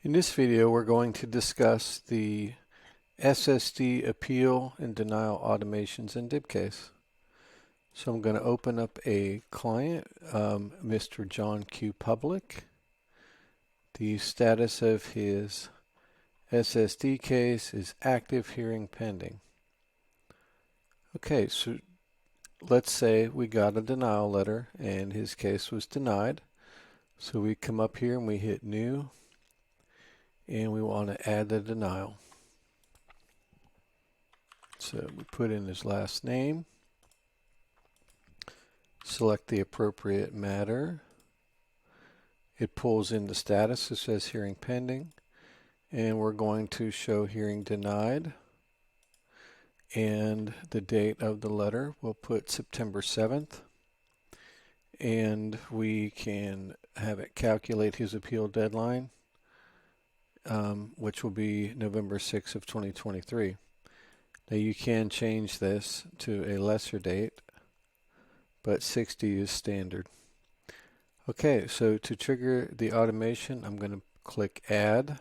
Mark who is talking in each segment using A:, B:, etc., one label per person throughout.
A: In this video, we're going to discuss the SSD appeal and denial automations in DibCase. So I'm going to open up a client, Mr. John Q. Public. The status of his SSD case is active hearing pending. Okay, so let's say we got a denial letter and his case was denied. So we come up here and we hit New, and we want to add the denial. So we put in his last name, select the appropriate matter. It pulls in the status. It says hearing pending, and we're going to show hearing denied. And the date of the letter, we'll put September 7th. And we can have it calculate his appeal deadline, which will be November 6th of 2023. Now you can change this to a lesser date, but 60 is standard. Okay, so to trigger the automation, I'm going to click Add.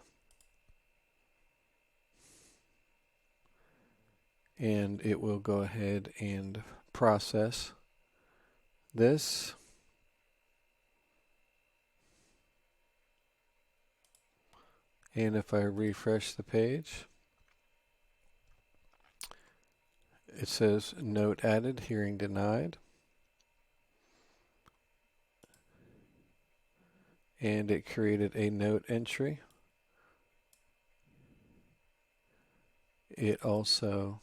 A: And it will go ahead and process this. And if I refresh the page, it says note added, hearing denied. And it created a note entry. It also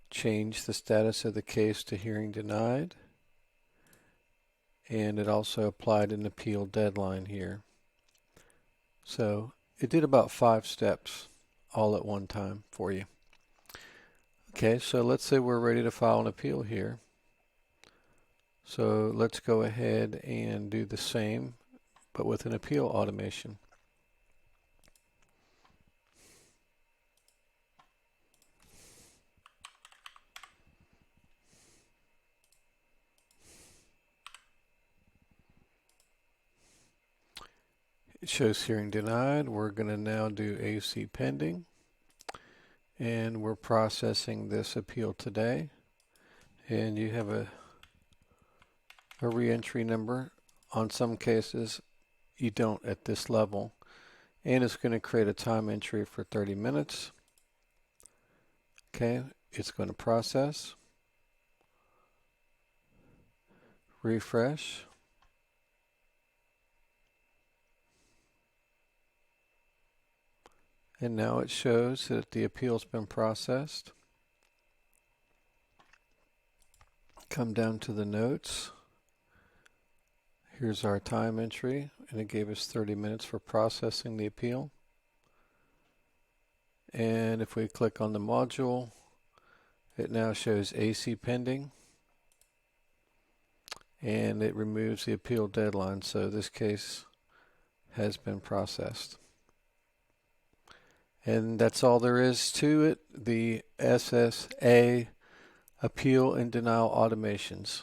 A: changed the status of the case to hearing denied. And it also applied an appeal deadline here. So it did about 5 steps all at one time for you. Okay, so let's say we're ready to file an appeal here. So let's go ahead and do the same, but with an appeal automation. It shows hearing denied. We're going to now do AC pending. And we're processing this appeal today. And you have a re-entry number. On some cases, you don't at this level. And it's going to create a time entry for 30 minutes. Okay, it's going to process. Refresh. And now it shows that the appeal's been processed. Come down to the notes. Here's our time entry, and it gave us 30 minutes for processing the appeal. And if we click on the module, it now shows AC pending. And it removes the appeal deadline, so this case has been processed. And that's all there is to it, the SSA appeal and denial automations.